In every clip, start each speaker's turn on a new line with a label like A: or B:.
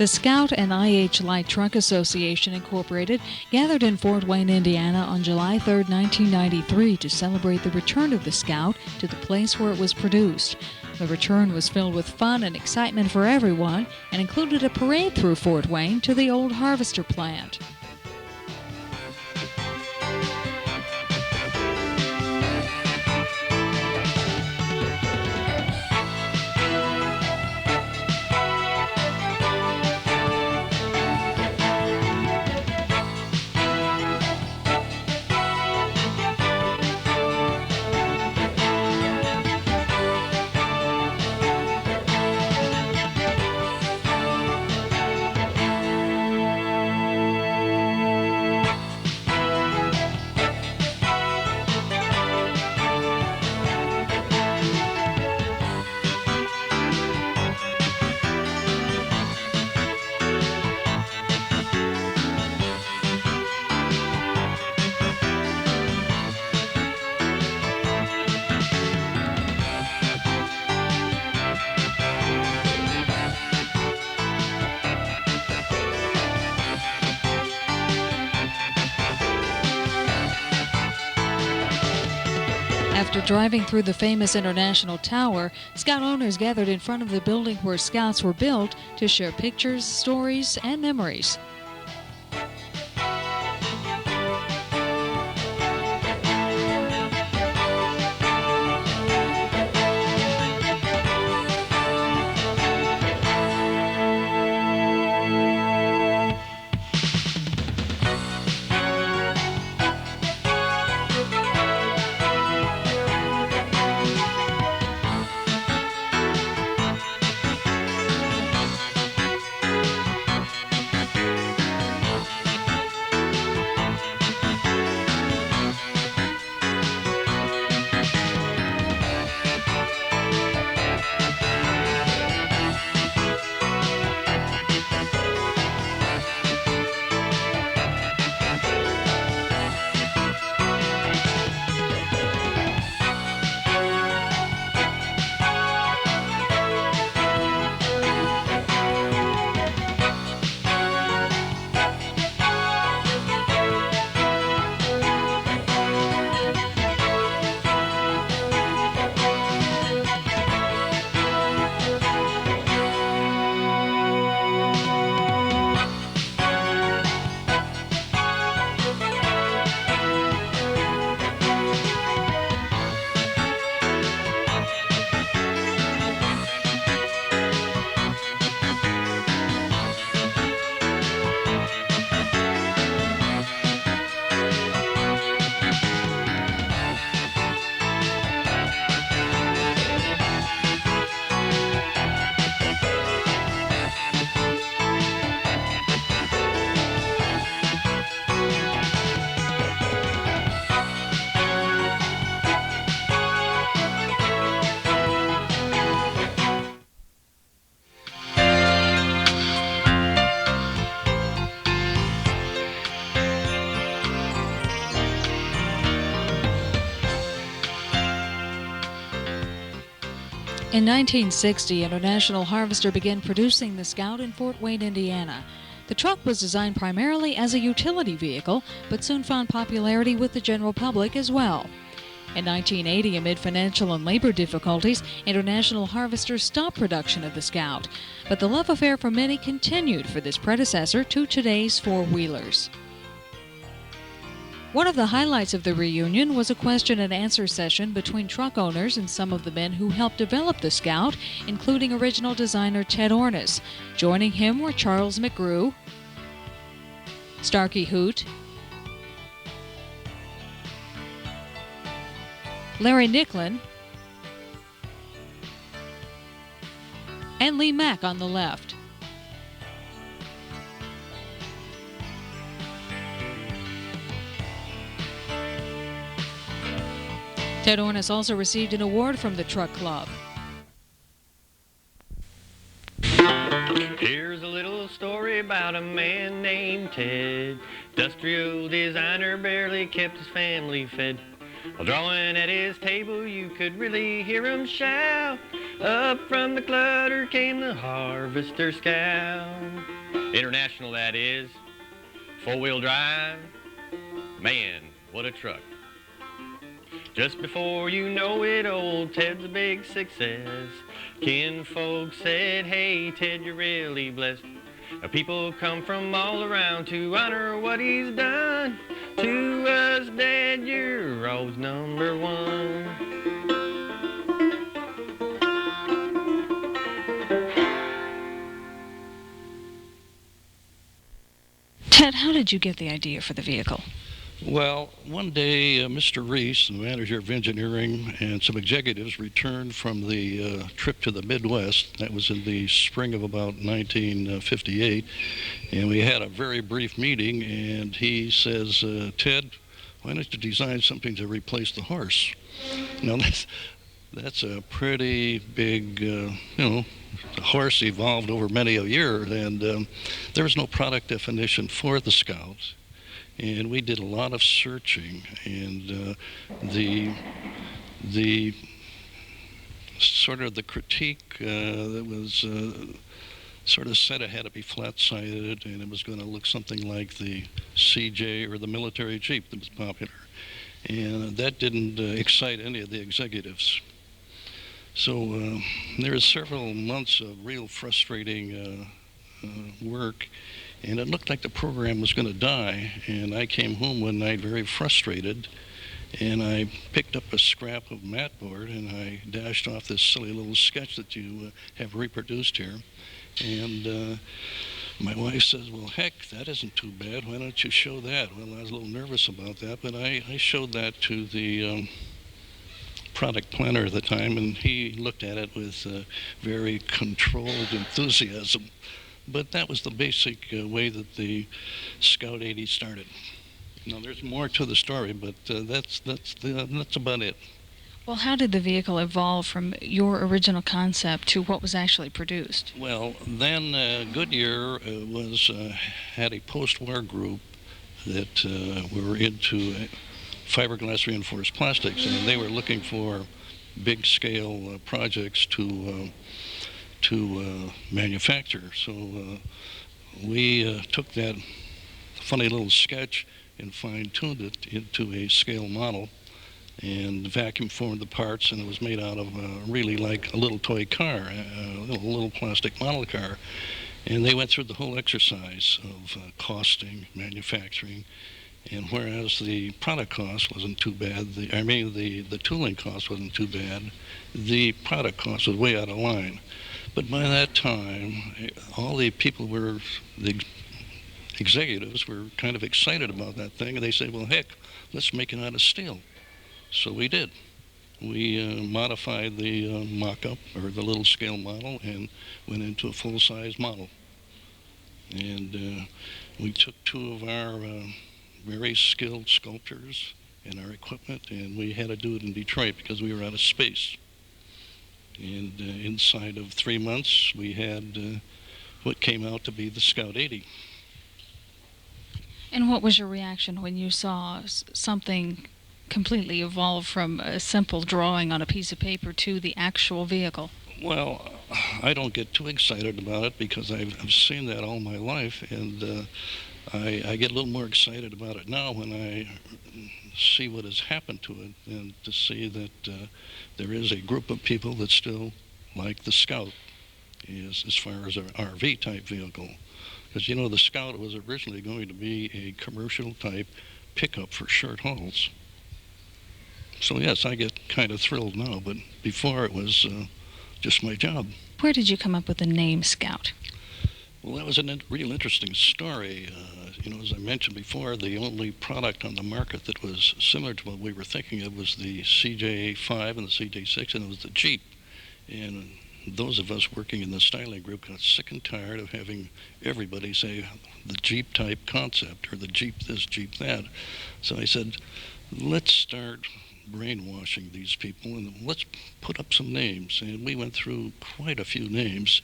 A: The Scout and IH Light Truck Association, Incorporated, gathered in Fort Wayne, Indiana on July 3, 1993 to celebrate the return of the Scout to the place where it was produced. The return was filled with fun and excitement for everyone and included a parade through Fort Wayne to the old Harvester plant. After driving through the famous International Tower, Scout owners gathered in front of the building where Scouts were built to share pictures, stories, and memories. In 1960, International Harvester began producing the Scout in Fort Wayne, Indiana. The truck was designed primarily as a utility vehicle, but soon found popularity with the general public as well. In 1980, amid financial and labor difficulties, International Harvester stopped production of the Scout, but the love affair for many continued for this predecessor to today's four-wheelers. One of the highlights of the reunion was a question and answer session between truck owners and some of the men who helped develop the Scout, including original designer Ted Ornis. Joining him were Charles McGrew, Starkey Hoot, Larry Nicklin, and Lee Mack on the left. Ted Ornis also received an award from the Truck Club.
B: Here's a little story about a man named Ted. Industrial designer, barely kept his family fed. While drawing at his table, you could really hear him shout, Up from the clutter came the Harvester Scout. International, that is. Four-wheel drive. Man, what a truck. Just before you know it, old Ted's a big success. Kinfolk said, hey, Ted, you're really blessed. People come from all around to honor what he's done. To us, Dad, you're always number one.
A: Ted, how did you get the idea for the vehicle?
C: Well, one day, Mr. Reese, the manager of engineering, and some executives returned from the trip to the Midwest. That was in the spring of about 1958. And we had a very brief meeting, and he says, Ted, why don't you design something to replace the horse? Now, that's a pretty big, the horse evolved over many a year, and there was no product definition for the Scout. And we did a lot of searching, and the sort of the critique that was sort of said it had to be flat-sided, and it was going to look something like the CJ or the military Jeep that was popular. And that didn't excite any of the executives. So there were several months of real frustrating work, and it looked like the program was going to die. And I came home one night very frustrated, and I picked up a scrap of mat board and I dashed off this silly little sketch that you have reproduced here. And my wife says, well, heck, that isn't too bad. Why don't you show that? Well, I was a little nervous about that, but I showed that to the product planner at the time, and he looked at it with very controlled enthusiasm. But that was the basic way that the Scout 80 started. Now, there's more to the story, but that's about it.
A: Well, how did the vehicle evolve from your original concept to what was actually produced?
C: Well, then Goodyear had a post-war group that were into fiberglass reinforced plastics, and they were looking for big-scale projects to manufacture. So we took that funny little sketch and fine-tuned it into a scale model and vacuum formed the parts, and it was made out of really like a little toy car, a little plastic model car. And they went through the whole exercise of costing, manufacturing, and whereas the product cost wasn't too bad, the tooling cost wasn't too bad, the product cost was way out of line. But by that time, all the people the executives were kind of excited about that thing, and they said, well, heck, let's make it out of steel. So we did. We modified the mock-up, or the little scale model, and went into a full-size model. And we took two of our very skilled sculptors and our equipment, and we had to do it in Detroit because we were out of space. And inside of 3 months, we had what came out to be the Scout 80.
A: And what was your reaction when you saw something completely evolve from a simple drawing on a piece of paper to the actual vehicle?
C: Well, I don't get too excited about it because I've seen that all my life, and I get a little more excited about it now when I see what has happened to it, and to see that there is a group of people that still like the Scout as far as an RV type vehicle. Because the Scout was originally going to be a commercial type pickup for short hauls. So yes, I get kind of thrilled now, but before it was just my job.
A: Where did you come up with the name Scout?
C: Well, that was a real interesting story. As I mentioned before, the only product on the market that was similar to what we were thinking of was the CJ5 and the CJ6, and it was the Jeep. And those of us working in the styling group got sick and tired of having everybody say the Jeep type concept, or the Jeep this, Jeep that. So I said, let's start brainwashing these people, and let's put up some names. And we went through quite a few names,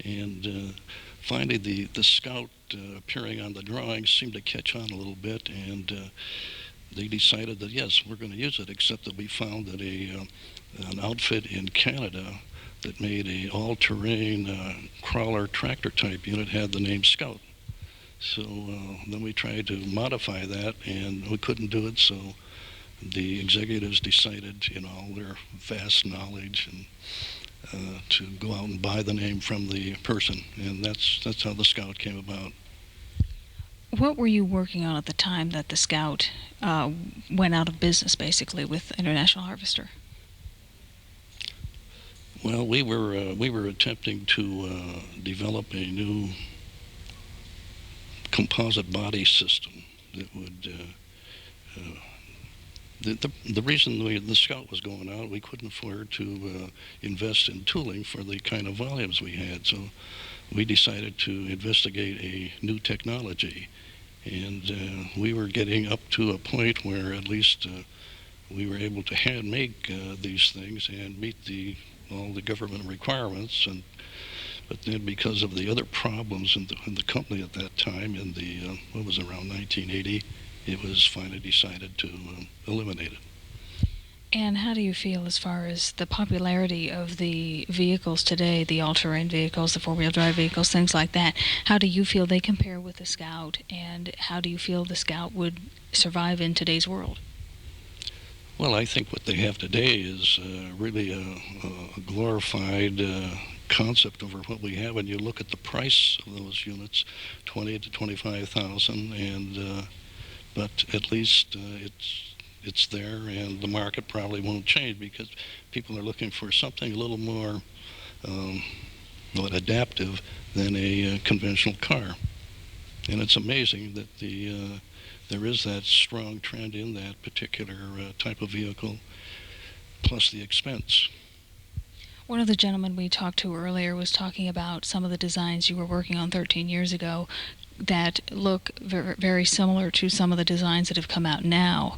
C: and finally the Scout appearing on the drawings seemed to catch on a little bit, and they decided that yes, we're going to use it, except that we found that an outfit in Canada that made a all-terrain crawler tractor type unit had the name Scout. So then we tried to modify that, and we couldn't do it, so the executives decided, in all their vast knowledge, and to go out and buy the name from the person, and that's how the Scout came about.
A: What were you working on at the time that the Scout went out of business, basically, with International Harvester?
C: Well, we were attempting to develop a new composite body system that would. The reason the Scout was going out, we couldn't afford to invest in tooling for the kind of volumes we had, so we decided to investigate a new technology. And we were getting up to a point where at least we were able to hand make these things and meet all the government requirements. But then, because of the other problems in the company at that time, in the what was around 1980, it was finally decided to eliminate it.
A: And how do you feel as far as the popularity of the vehicles today, the all-terrain vehicles, the four-wheel drive vehicles, things like that? How do you feel they compare with the Scout, and how do you feel the Scout would survive in today's world?
C: Well, I think what they have today is really a glorified concept over what we have. And you look at the price of those units, $20,000 to $25,000, and but at least it's there, and the market probably won't change because people are looking for something a little more adaptive than a conventional car. And it's amazing that there is that strong trend in that particular type of vehicle, plus the expense.
A: One of the gentlemen we talked to earlier was talking about some of the designs you were working on 13 years ago that look very, very similar to some of the designs that have come out now.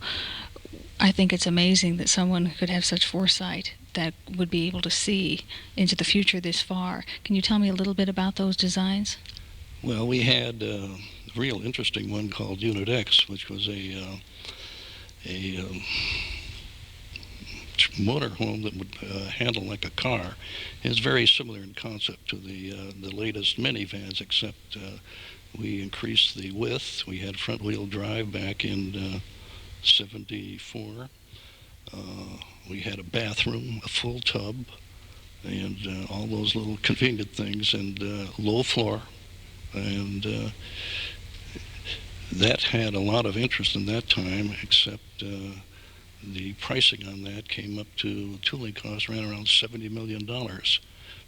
A: I think it's amazing that someone could have such foresight that would be able to see into the future this far. Can you tell me a little bit about those designs?
C: Well, we had a real interesting one called Unit X, which was a motorhome that would handle like a car. It's very similar in concept to the latest minivans, except we increased the width. We had front-wheel drive back in '74. We had a bathroom, a full tub, and all those little convenient things, and low floor. And that had a lot of interest in that time, except the pricing on that came up to tooling costs ran around $70 million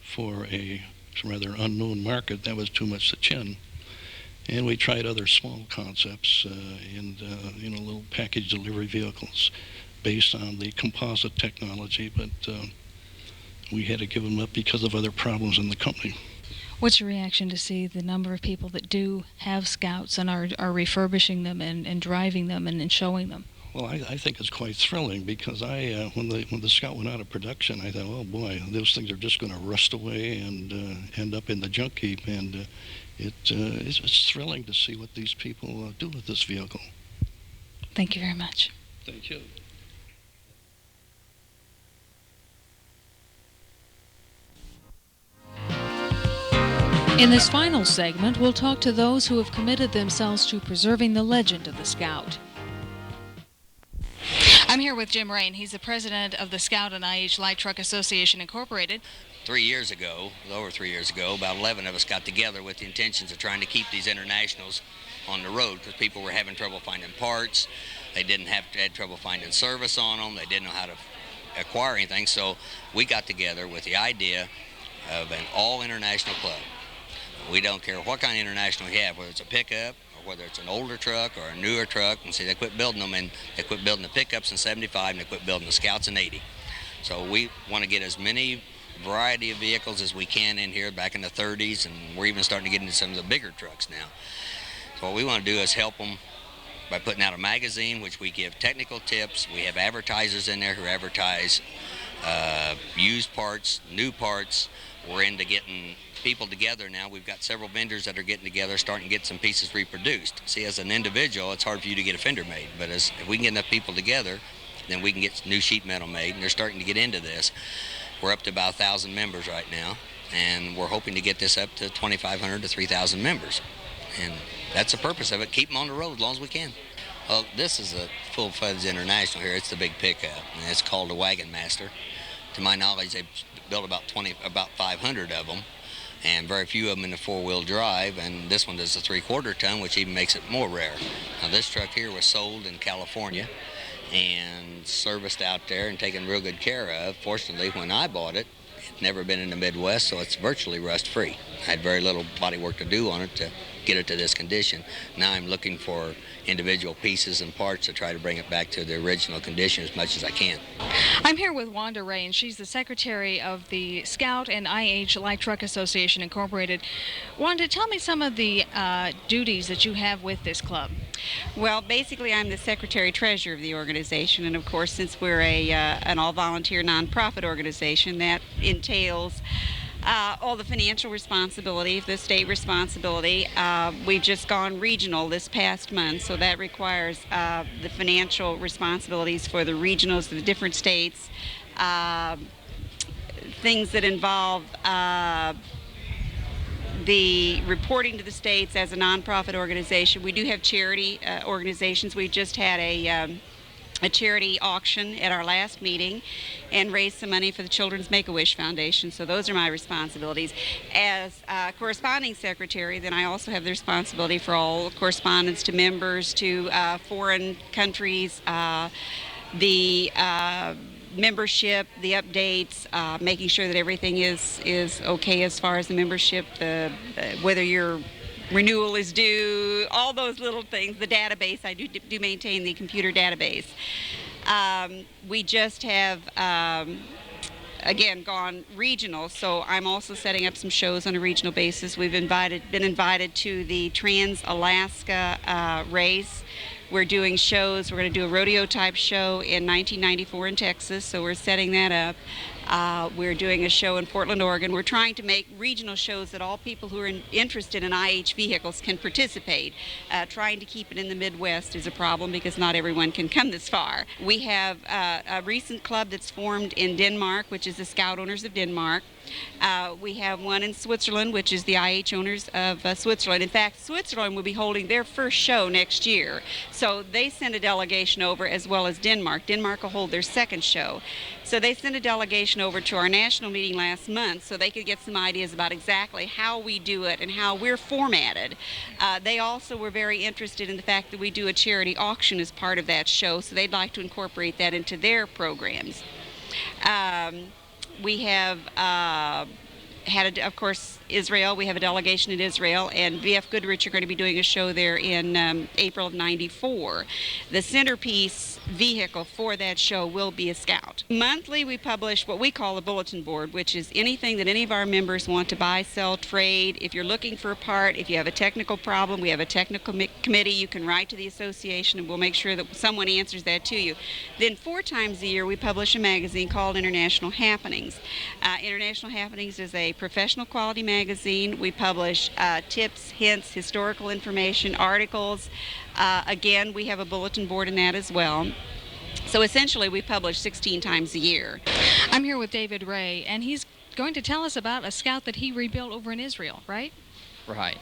C: for a rather unknown market. That was too much to chin. And we tried other small concepts and little package delivery vehicles based on the composite technology, but we had to give them up because of other problems in the company.
A: What's your reaction to see the number of people that do have Scouts and are refurbishing them and driving them and showing them?
C: Well, I think it's quite thrilling because when the Scout went out of production, I thought, oh boy, those things are just going to rust away and end up in the junk heap. And it's thrilling to see what these people do with this vehicle.
A: Thank you very much.
C: Thank you.
A: In this final segment, we'll talk to those who have committed themselves to preserving the legend of the Scout. I'm here with Jim Rain. He's the president of the Scout and IH Light Truck Association, Incorporated.
D: 3 years ago, over 3 years ago, about 11 of us got together with the intentions of trying to keep these internationals on the road because people were having trouble finding parts. They had trouble finding service on them. They didn't know how to acquire anything. So we got together with the idea of an all-international club. We don't care what kind of international you have, whether it's a pickup or whether it's an older truck or a newer truck. And see, they quit building them, and they quit building the pickups in '75, and they quit building the Scouts in '80. So we want to get as many variety of vehicles as we can in here back in the 30s, and we're even starting to get into some of the bigger trucks now. So what we want to do is help them by putting out a magazine, which we give technical tips. We have advertisers in there who advertise used parts, new parts. We're into getting people together now. We've got several vendors that are getting together, starting to get some pieces reproduced. See, as an individual, it's hard for you to get a fender made, but if we can get enough people together, then we can get new sheet metal made, and they're starting to get into this. We're up to about 1,000 members right now, and we're hoping to get this up to 2,500 to 3,000 members. And that's the purpose of it, keep them on the road as long as we can. Well, this is a full-fledged international here. It's the big pickup, and it's called a Wagon Master. To my knowledge, they've built about 500 of them, and very few of them in the four-wheel drive, and this one does a 3/4 ton, which even makes it more rare. Now, this truck here was sold in California and serviced out there and taken real good care of. Fortunately, when I bought it, it's never been in the Midwest, so it's virtually rust-free. I had very little body work to do on it to get it to this condition. Now I'm looking for individual pieces and parts to try to bring it back to the original condition as much as I can.
A: I'm here with Wanda Ray, and she's the secretary of the Scout and IH Light Truck Association Incorporated. Wanda, tell me some of the duties that you have with this club.
E: Well, basically, I'm the secretary-treasurer of the organization, and of course, since we're an all-volunteer nonprofit organization, that entails all the financial responsibility, the state responsibility. We've just gone regional this past month, so that requires the financial responsibilities for the regionals of the different states, things that involve the reporting to the states as a nonprofit organization. We do have charity organizations. We just had a charity auction at our last meeting and raised some money for the Children's Make-A-Wish Foundation. So those are my responsibilities. As corresponding secretary, then I also have the responsibility for all correspondence to members, to foreign countries, the membership, the updates, making sure that everything is okay as far as the membership, whether your renewal is due, all those little things, the database. I do maintain the computer database. We just have, again, gone regional, so I'm also setting up some shows on a regional basis. We've been invited to the Trans-Alaska race. We're doing shows. We're going to do a rodeo-type show in 1994 in Texas, so we're setting that up. We're doing a show in Portland, Oregon. We're trying to make regional shows that all people who are interested in IH vehicles can participate. Trying to keep it in the Midwest is a problem because not everyone can come this far. We have a recent club that's formed in Denmark, which is the Scout Owners of Denmark. We have one in Switzerland, which is the IH Owners of Switzerland. In fact, Switzerland will be holding their first show next year. So they send a delegation over, as well as Denmark. Denmark will hold their second show. So they sent a delegation over to our national meeting last month so they could get some ideas about exactly how we do it and how we're formatted. They also were very interested in the fact that we do a charity auction as part of that show, so they'd like to incorporate that into their programs. We have of course, Israel. We have a delegation in Israel, and VF Goodrich are going to be doing a show there in April of '94. The centerpiece vehicle for that show will be a Scout. Monthly, we publish what we call a bulletin board, which is anything that any of our members want to buy, sell, trade. If you're looking for a part, if you have a technical problem, we have a technical committee. You can write to the association, and we'll make sure that someone answers that to you. Then 4 times a year, we publish a magazine called International Happenings. International Happenings is a professional quality magazine. We publish tips, hints, historical information, articles. Again, we have a bulletin board in that as well. So essentially, we publish 16 times a year.
A: I'm here with David Ray, and he's going to tell us about a Scout that he rebuilt over in Israel, right?
F: Right.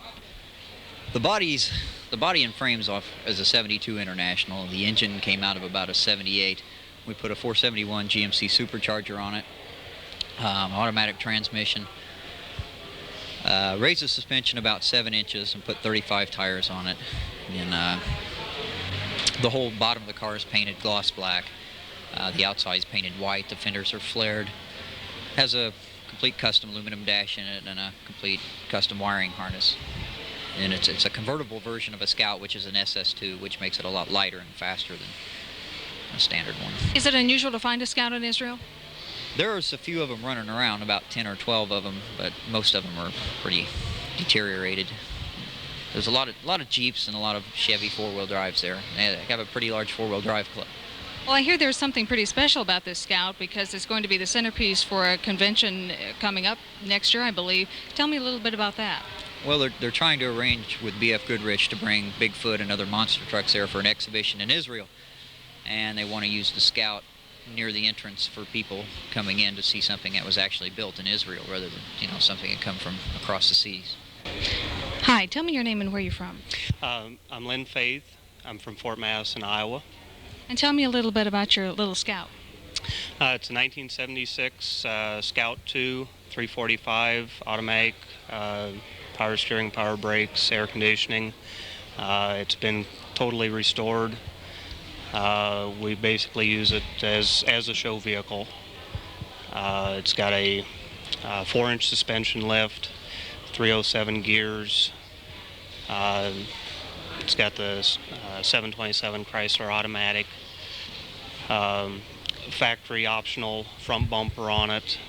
F: The body and frames off as a 72 International. The engine came out of about a 78. We put a 471 GMC supercharger on it, automatic transmission. Raised the suspension about 7 inches and put 35 tires on it. And the whole bottom of the car is painted gloss black. The outside is painted white. The fenders are flared. Has a complete custom aluminum dash in it and a complete custom wiring harness. And it's a convertible version of a Scout, which is an SS2, which makes it a lot lighter and faster than a standard one.
A: Is it unusual to find a Scout in Israel?
F: There's a few of them running around, about 10 or 12 of them, but most of them are pretty deteriorated. There's a lot of Jeeps and a lot of Chevy 4-wheel drives there. They have a pretty large 4-wheel drive club.
A: Well, I hear there's something pretty special about this Scout because it's going to be the centerpiece for a convention coming up next year, I believe. Tell me a little bit about that.
F: Well, they're trying to arrange with BF Goodrich to bring Bigfoot and other monster trucks there for an exhibition in Israel. And they want to use the Scout near the entrance for people coming in to see something that was actually built in Israel rather than, something that come from across the seas.
A: Hi, tell me your name and where you're from.
G: I'm Lynn Faith. I'm from Fort Madison, Iowa.
A: And tell me a little bit about your little Scout.
G: It's a 1976 Scout 2, 345 automatic, power steering, power brakes, air conditioning. It's been totally restored. We basically use it as a show vehicle. It's got a 4-inch suspension lift, 307 gears. It's got the 727 Chrysler automatic, factory optional front bumper on it.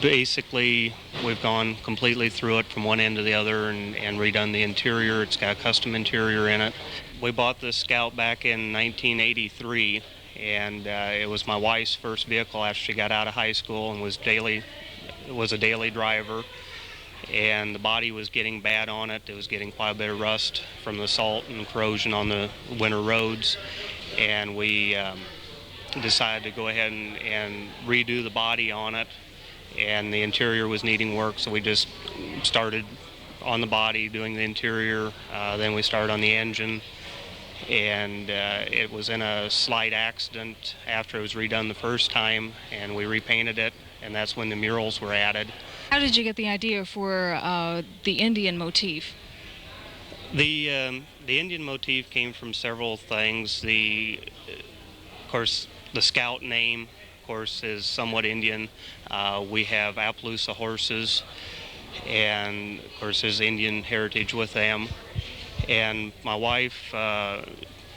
G: Basically, we've gone completely through it from one end to the other and redone the interior. It's got a custom interior in it. We bought this Scout back in 1983, and it was my wife's first vehicle after she got out of high school and was a daily driver. And the body was getting bad on it. It was getting quite a bit of rust from the salt and corrosion on the winter roads. And we decided to go ahead and redo the body on it. And the interior was needing work, so we just started on the body doing the interior. Then we started on the engine. And it was in a slight accident after it was redone the first time, and we repainted it, and that's when the murals were added.
A: How did you get the idea for the Indian motif?
G: The Indian motif came from several things. Of course, the Scout name, of course, is somewhat Indian. We have Appaloosa horses, and of course, there's Indian heritage with them. And my wife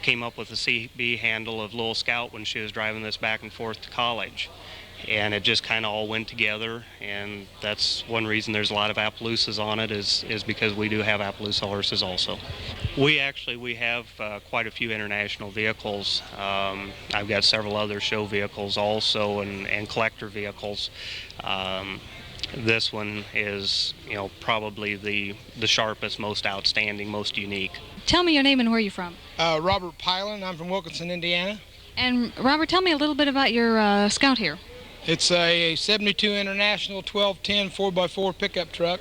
G: came up with the CB handle of Little Scout when she was driving this back and forth to college. And it just kind of all went together, and that's one reason there's a lot of Appaloosas on it is because we do have Appaloosa horses also. We have quite a few international vehicles. I've got several other show vehicles also and collector vehicles. This one is, probably the sharpest, most outstanding, most unique.
A: Tell me your name and where you're from.
H: Robert Pylan. I'm from Wilkinson, Indiana.
A: And Robert, tell me a little bit about your Scout here.
H: It's a 72 International 1210 4x4 pickup truck.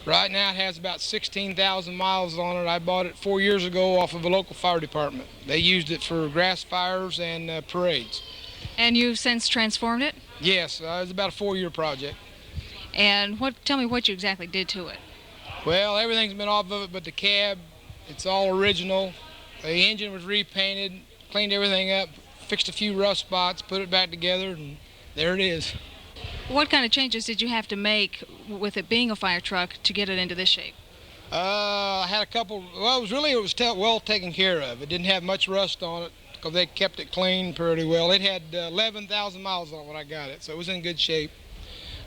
H: Right now it has about 16,000 miles on it. I bought it 4 years ago off of a local fire department. They used it for grass fires and parades.
A: And you've since transformed it?
H: Yes, it was about a 4-year project.
A: And tell me what you exactly did to it.
H: Well, everything's been off of it but the cab. It's all original. The engine was repainted, cleaned everything up, fixed a few rough spots, put it back together, and there it is.
A: What kind of changes did you have to make with it being a fire truck to get it into this shape?
H: I had a couple. Well, it was well taken care of. It didn't have much rust on it because they kept it clean pretty well. It had 11,000 miles on it when I got it, so it was in good shape.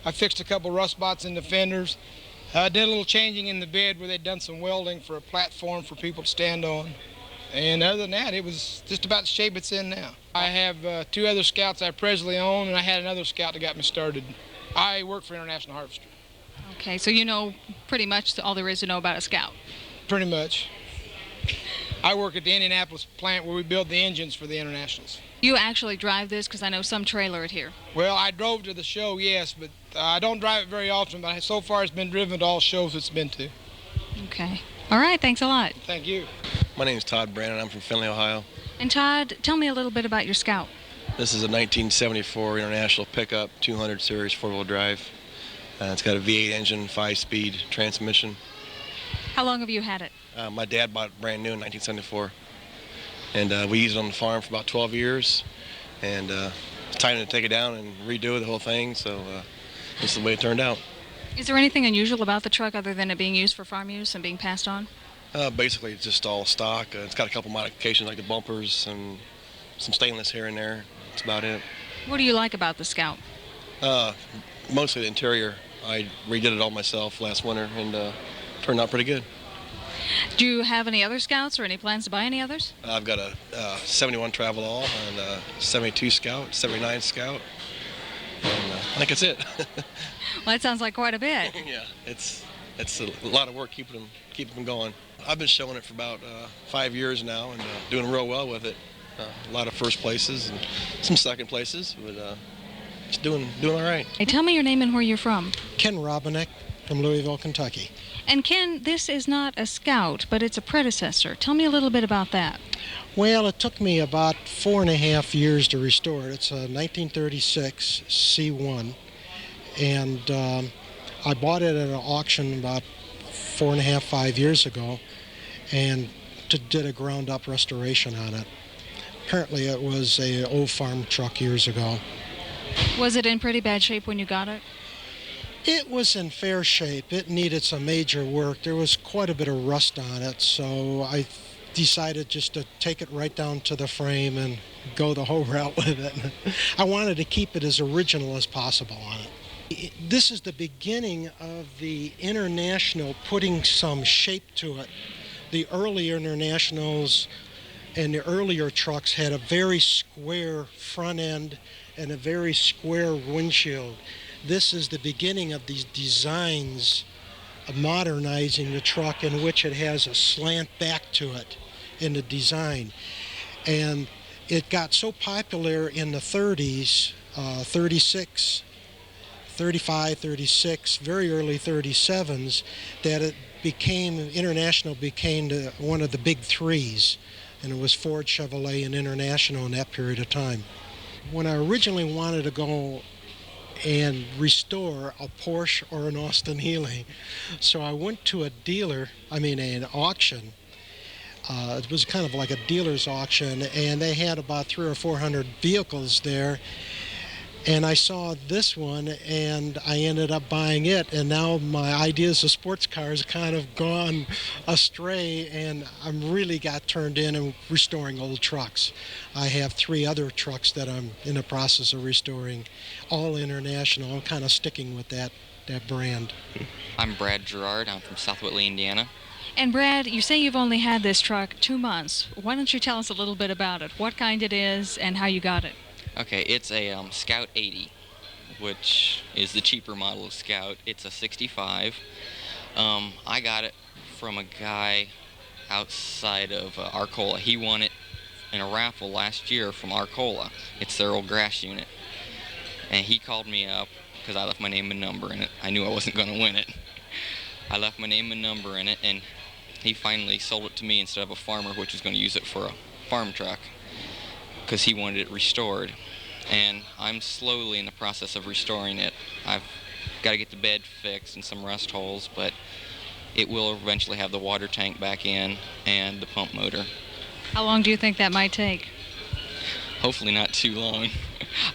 H: I fixed a couple rust spots in the fenders. I did a little changing in the bed where they'd done some welding for a platform for people to stand on. And other than that, it was just about the shape it's in now. I have 2 other Scouts I presently own, and I had another Scout that got me started. I work for International Harvester.
A: Okay, so you know pretty much all there is to know about a Scout.
H: Pretty much. I work at the Indianapolis plant where we build the engines for the Internationals.
A: You actually drive this? Because I know some trailer it here.
H: Well, I drove to the show, yes, but I don't drive it very often, but so far it's been driven to all shows it's been to.
A: Okay. All right, thanks a lot.
H: Thank you.
I: My name is Todd Brandon. I'm from Findlay, Ohio.
A: And Todd, tell me a little bit about your Scout.
I: This is a 1974 International pickup, 200 series four-wheel drive. It's got a V8 engine, 5-speed transmission.
A: How long have you had it?
I: My dad bought it brand new in 1974. And we used it on the farm for about 12 years. And it's time to take it down and redo the whole thing, so this is the way it turned out.
A: Is there anything unusual about the truck other than it being used for farm use and being passed on?
I: Basically, it's just all stock. It's got a couple modifications like the bumpers and some stainless here and there. That's about it.
A: What do you like about the Scout?
I: Mostly the interior. I redid it all myself last winter and turned out pretty good.
A: Do you have any other Scouts or any plans to buy any others?
I: I've got a 71 Travelall and a 72 Scout, 79 Scout. And I think that's it.
A: Well, that sounds like quite a bit.
I: Yeah, it's a lot of work keeping them going. I've been showing it for about 5 years now and doing real well with it. A lot of first places and some second places, but just doing all right.
A: Hey, tell me your name and where you're from.
J: Ken Robinick from Louisville, Kentucky.
A: And Ken, this is not a Scout, but it's a predecessor. Tell me a little bit about that.
J: Well, it took me about 4.5 years to restore it. It's a 1936 C1, and I bought it at an auction about 4.5, 5 years ago, and did a ground-up restoration on it. Apparently, it was an old farm truck years ago.
A: Was it in pretty bad shape when you got it?
J: It was in fair shape. It needed some major work. There was quite a bit of rust on it, so I decided just to take it right down to the frame and go the whole route with it. I wanted to keep it as original as possible on it. This is the beginning of the International putting some shape to it. The early Internationals and the earlier trucks had a very square front end and a very square windshield. This is the beginning of these designs of modernizing the truck, in which it has a slant back to it in the design. And it got so popular in the 30s, 36, 35, 36, very early 37s, that it became, International became one of the big threes. And it was Ford, Chevrolet, and International in that period of time. When I originally wanted to go and restore a Porsche or an Austin Healey, so I went to an auction. It was kind of like a dealer's auction, and they had about 300 or 400 vehicles there. And I saw this one, and I ended up buying it. And now my ideas of sports cars kind of gone astray, and I'm really got turned in and restoring old trucks. I have 3 other trucks that I'm in the process of restoring, all International. I'm kind of sticking with that brand.
K: I'm Brad Gerard. I'm from South Whitley, Indiana.
A: And Brad, you say you've only had this truck 2 months. Why don't you tell us a little bit about it, what kind it is, and how you got it?
K: Okay, it's a Scout 80, which is the cheaper model of Scout. It's a 65. I got it from a guy outside of Arcola. He won it in a raffle last year from Arcola. It's their old grass unit. And he called me up because I left my name and number in it. I knew I wasn't going to win it. I left my name and number in it, and he finally sold it to me instead of a farmer, which was going to use it for a farm truck, because he wanted it restored. And I'm slowly in the process of restoring it. I've got to get the bed fixed and some rust holes, but it will eventually have the water tank back in and the pump motor.
A: How long do you think that might take?
K: Hopefully not too long.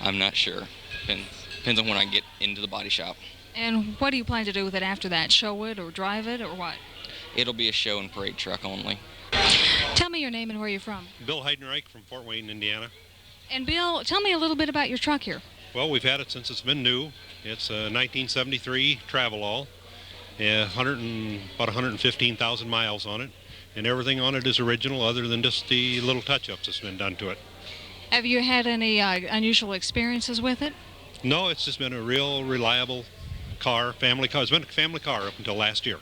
K: I'm not sure. Depends on when I get into the body shop.
A: And what do you plan to do with it after that? Show it or drive it or what?
K: It'll be a show and parade truck only.
A: Tell me your name and where you're from.
L: Bill Heidenreich from Fort Wayne, Indiana.
A: And Bill, tell me a little bit about your truck here.
L: Well, we've had it since it's been new. It's a 1973 Travelall, about 115,000 miles on it, and everything on it is original other than just the little touch-ups that's been done to it.
A: Have you had any unusual experiences with it?
L: No, it's just been a real reliable car, family car. It's been a family car up until last year.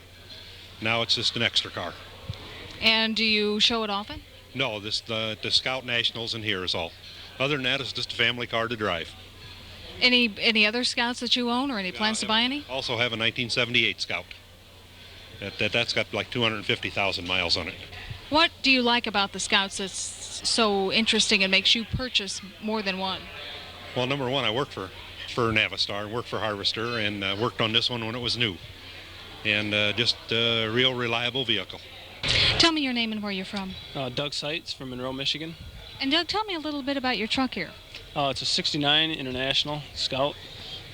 L: Now it's just an extra car.
A: And do you show it often?
L: No, the Scout Nationals in here is all. Other than that, it's just a family car to drive.
A: Any other Scouts that you own, or any plans to buy any?
L: Also have a 1978 Scout. That's got like 250,000 miles on it.
A: What do you like about the Scouts that's so interesting and makes you purchase more than one?
L: Well, number one, I worked for Navistar, worked for Harvester, and worked on this one when it was new. And just a real reliable vehicle.
A: Tell me your name and where you're from.
M: Doug Seitz from Monroe, Michigan.
A: And Doug, tell me a little bit about your truck here.
M: It's a 69 International Scout.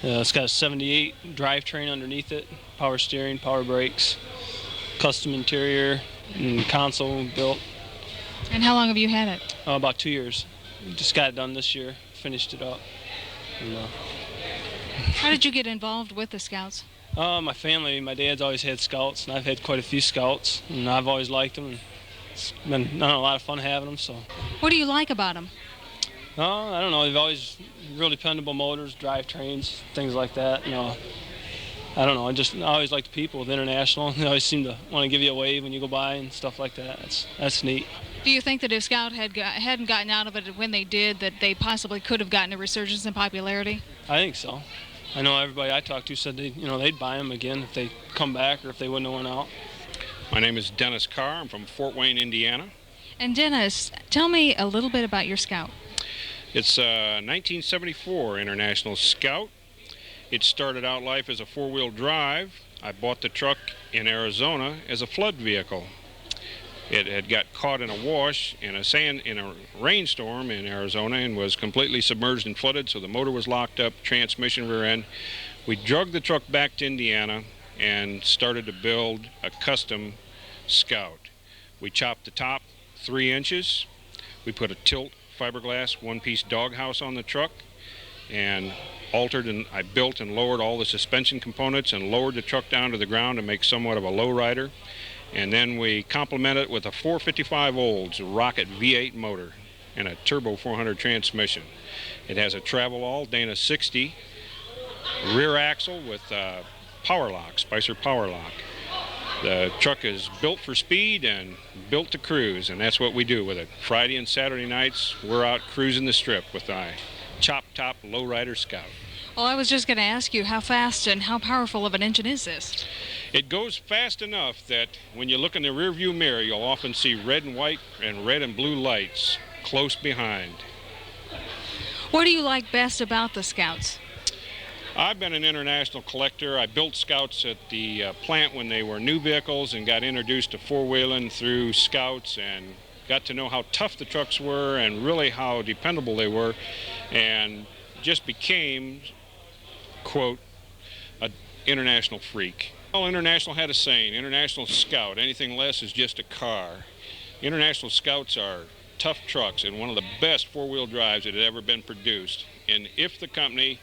M: It's got a 78 drivetrain underneath it, power steering, power brakes, custom interior, and console built.
A: And how long have you had it?
M: About 2 years. Just got it done this year, finished it up. And,
A: how did you get involved with the Scouts?
M: My family, my dad's always had Scouts, and I've had quite a few Scouts, and I've always liked them. And it's been a lot of fun having them. So.
A: What do you like about them?
M: I don't know. They've always real dependable motors, drivetrains, things like that. I don't know. I always like the people with International. They always seem to want to give you a wave when you go by and stuff like that. That's neat.
A: Do you think that if Scout hadn't gotten out of it when they did, that they possibly could have gotten a resurgence in popularity?
M: I think so. I know everybody I talked to said they'd buy them again if they come back or if they wouldn't have went out.
N: My name is Dennis Carr. I'm from Fort Wayne, Indiana.
A: And Dennis, tell me a little bit about your Scout.
N: It's a 1974 International Scout. It started out life as a four-wheel drive. I bought the truck in Arizona as a flood vehicle. It had got caught in a wash in a rainstorm in Arizona and was completely submerged and flooded, so the motor was locked up, transmission rear end. We drug the truck back to Indiana and started to build a custom Scout. We chopped the top 3 inches. We put a tilt fiberglass one-piece doghouse on the truck and I built and lowered all the suspension components and lowered the truck down to the ground to make somewhat of a lowrider. And then we complemented it with a 455 Olds Rocket V8 motor and a turbo 400 transmission. It has a Travelall Dana 60 rear axle with power lock, Spicer power lock. The truck is built for speed and built to cruise, and that's what we do with it. Friday and Saturday nights, we're out cruising the strip with a chop-top lowrider Scout.
A: Well, I was just going to ask you, how fast and how powerful of an engine is this?
N: It goes fast enough that when you look in the rearview mirror, you'll often see red and white and red and blue lights close behind.
A: What do you like best about the Scouts?
N: I've been an International collector. I built Scouts at the plant when they were new vehicles and got introduced to four-wheeling through Scouts and got to know how tough the trucks were and really how dependable they were, and just became, quote, an International freak. Well, International had a saying, International Scout, anything less is just a car. International Scouts are tough trucks and one of the best four-wheel drives that had ever been produced. And if the company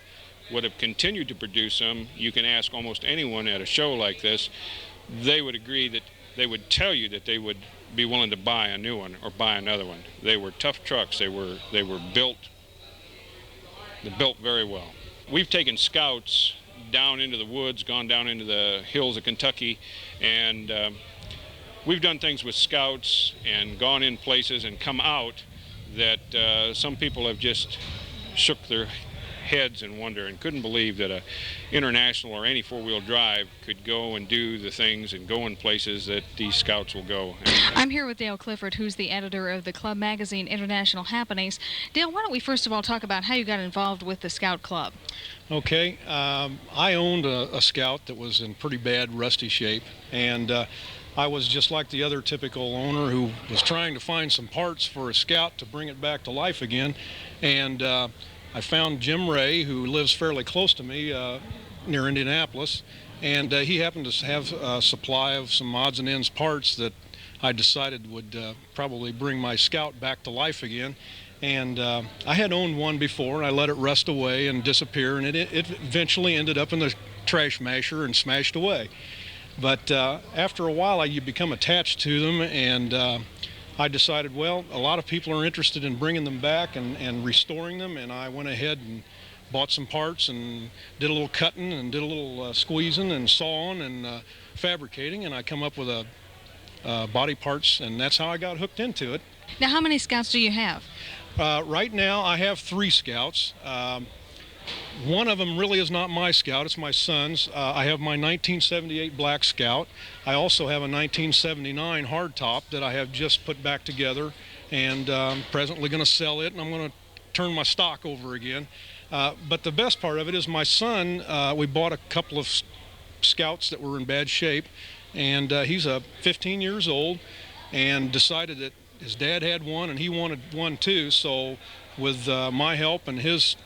N: would have continued to produce them, you can ask almost anyone at a show like this, they would agree that they would tell you that they would be willing to buy a new one or buy another one. They were tough trucks. They were built very well. We've taken Scouts down into the woods, gone down into the hills of Kentucky, and we've done things with Scouts and gone in places and come out that some people have just shook their heads and wonder and couldn't believe that a International or any four-wheel drive could go and do the things and go in places that these Scouts will go.
A: I'm here with Dale Clifford, who's the editor of the club magazine International Happenings. Dale, why don't we first of all talk about how you got involved with the Scout Club?
O: Okay, I owned a Scout that was in pretty bad rusty shape, and I was just like the other typical owner who was trying to find some parts for a Scout to bring it back to life again, and I found Jim Ray, who lives fairly close to me near Indianapolis, and he happened to have a supply of some odds and ends parts that I decided would probably bring my Scout back to life again. And I had owned one before, and I let it rust away and disappear, and it eventually ended up in the trash masher and smashed away. But after a while, you become attached to them, and I decided, well, a lot of people are interested in bringing them back and restoring them, and I went ahead and bought some parts and did a little cutting and did a little squeezing and sawing and fabricating, and I come up with a body parts, and that's how I got hooked into it.
A: Now, how many Scouts do you have?
O: Right now, I have 3 Scouts. One of them really is not my Scout, it's my son's. I have my 1978 Black Scout. I also have a 1979 hardtop that I have just put back together, and presently going to sell it, and I'm going to turn my stock over again. But the best part of it is my son, we bought a couple of Scouts that were in bad shape, and he's 15 years old and decided that his dad had one and he wanted one too, so with my help and his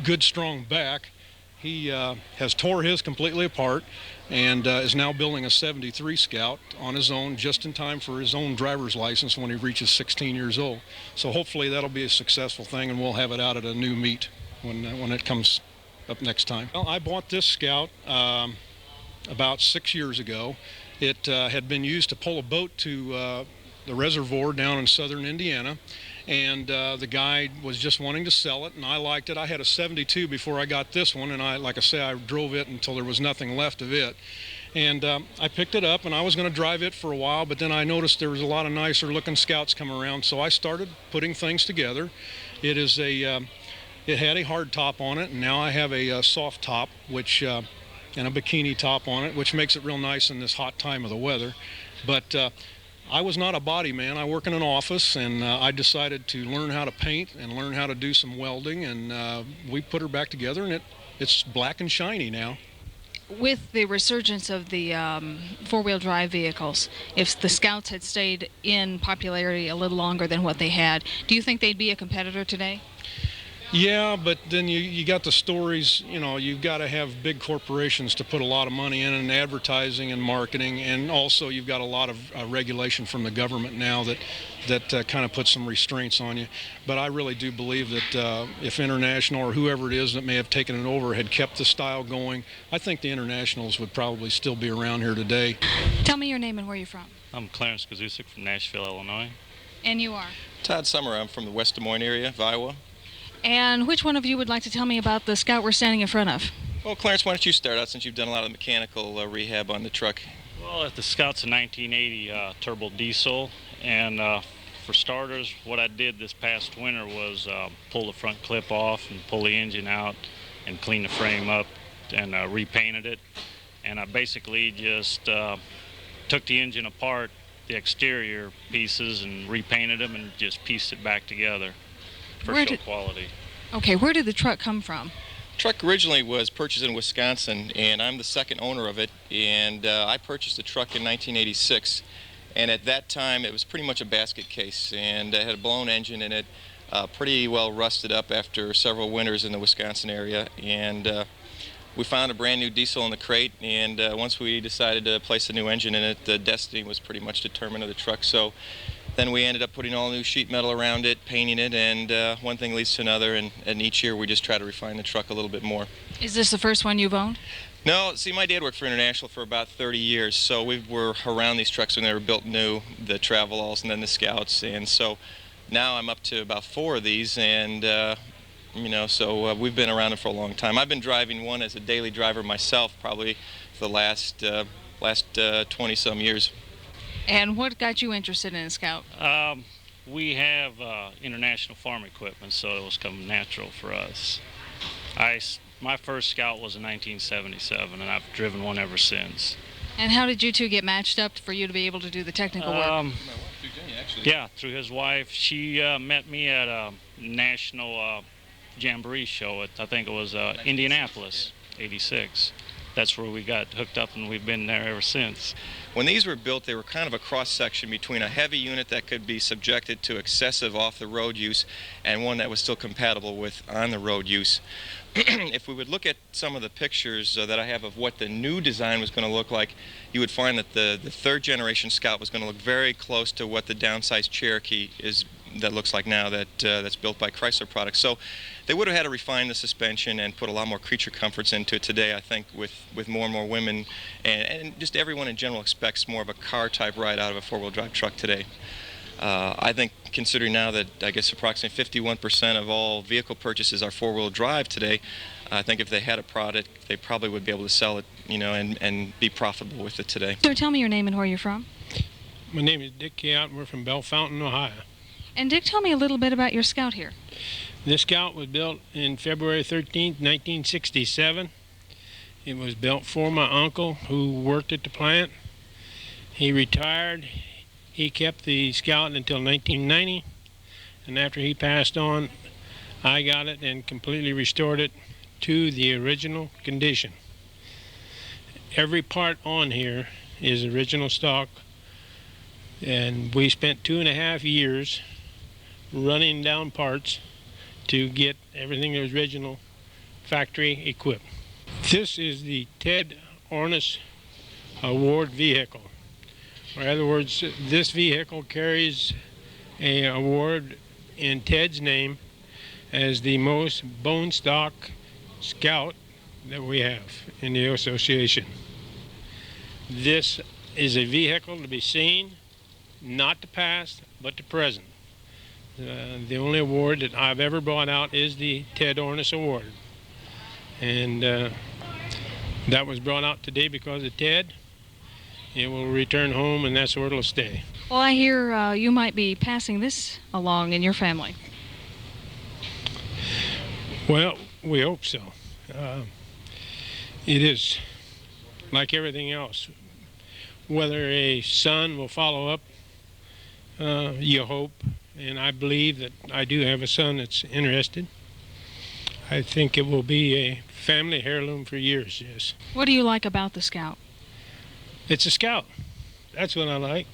O: good strong back, he has tore his completely apart and is now building a 73 Scout on his own just in time for his own driver's license when he reaches 16 years old. So hopefully that'll be a successful thing and we'll have it out at a new meet when it comes up next time. Well, I bought this Scout about 6 years ago. It had been used to pull a boat to the reservoir down in southern Indiana, and the guy was just wanting to sell it, and I liked it. I had a 72 before I got this one, and like I say, I drove it until there was nothing left of it. And I picked it up, and I was going to drive it for a while, but then I noticed there was a lot of nicer looking Scouts come around, so I started putting things together. It is it had a hard top on it, and now I have a soft top, which and a bikini top on it, which makes it real nice in this hot time of the weather. But I was not a body man. I work in an office, and I decided to learn how to paint and learn how to do some welding, and we put her back together, and it's black and shiny now.
A: With the resurgence of the four-wheel drive vehicles, if the Scouts had stayed in popularity a little longer than what they had, do you think they'd be a competitor today?
O: Yeah, but then you got the stories, you've got to have big corporations to put a lot of money in advertising and marketing, and also you've got a lot of regulation from the government now that kind of puts some restraints on you. But I really do believe that if International or whoever it is that may have taken it over had kept the style going, I think the Internationals would probably still be around here today.
A: Tell me your name and where you're from.
P: I'm Clarence Kazusik from Nashville, Illinois.
A: And you are?
Q: Todd Summer. I'm from the West Des Moines area of Iowa.
A: And which one of you would like to tell me about the Scout we're standing in front of?
Q: Well, Clarence, why don't you start out since you've done a lot of mechanical rehab on the truck?
P: Well, the Scout's a 1980 turbo diesel, and for starters, what I did this past winter was pull the front clip off and pull the engine out and clean the frame up and repainted it. And I basically just took the engine apart, the exterior pieces, and repainted them and just pieced it back together for show quality.
A: Okay, where did the truck come from?
Q: The truck originally was purchased in Wisconsin, and I'm the second owner of it. And I purchased the truck in 1986, and at that time it was pretty much a basket case, and it had a blown engine in it, pretty well rusted up after several winters in the Wisconsin area. And we found a brand new diesel in the crate, and once we decided to place a new engine in it, the destiny was pretty much determined of the truck. So then we ended up putting all new sheet metal around it, painting it, and one thing leads to another, and each year we just try to refine the truck a little bit more.
A: Is this the first one you've owned?
Q: No, see, my dad worked for International for about 30 years, so we were around these trucks when they were built new, the Travelalls and then the Scouts, and so now I'm up to about 4 of these, and so we've been around them for a long time. I've been driving one as a daily driver myself probably for the last 20-some years.
A: And what got you interested in a Scout?
P: We have International farm equipment, so it was come natural for us. My first Scout was in 1977, and I've driven one ever since.
A: And how did you two get matched up for you to be able to do the technical work?
P: Yeah, through his wife. She met me at a national jamboree show at, I think it was Indianapolis, 86. That's where we got hooked up, and we've been there ever since.
Q: When these were built, they were kind of a cross-section between a heavy unit that could be subjected to excessive off-the-road use and one that was still compatible with on-the-road use. If we would look at some of the pictures that I have of what the new design was going to look like, you would find that the third-generation Scout was going to look very close to what the downsized Cherokee that looks like now, that's built by Chrysler products. So they would have had to refine the suspension and put a lot more creature comforts into it today, I think, with more and more women, and just everyone in general expects more of a car-type ride out of a four-wheel drive truck today. I think, considering now that I guess approximately 51% of all vehicle purchases are four-wheel drive today, I think if they had a product, they probably would be able to sell it, and be profitable with it today.
A: So tell me your name and where you're from.
R: My name is Dick Keout. We're from Bell Fountain, Ohio.
A: And Dick, tell me a little bit about your Scout here.
R: This Scout was built in February 13th, 1967. It was built for my uncle who worked at the plant. He retired. He kept the Scout until 1990, and after he passed on, I got it and completely restored it to the original condition. Every part on here is original stock, and we spent 2.5 years running down parts to get everything original factory equipped. This is the Ted Ornis Award vehicle. In other words, this vehicle carries an award in Ted's name as the most bone stock Scout that we have in the association. This is a vehicle to be seen, not the past, but the present. The only award that I've ever brought out is the Ted Ornish Award. And that was brought out today because of Ted. It will return home, and that's where it'll stay.
A: Well, I hear you might be passing this along in your family.
R: Well, we hope so. It is like everything else. Whether a son will follow up, you hope, and I believe that I do have a son that's interested. I think it will be a family heirloom for years, yes.
A: What do you like about the Scout?
R: It's a Scout. That's what I like.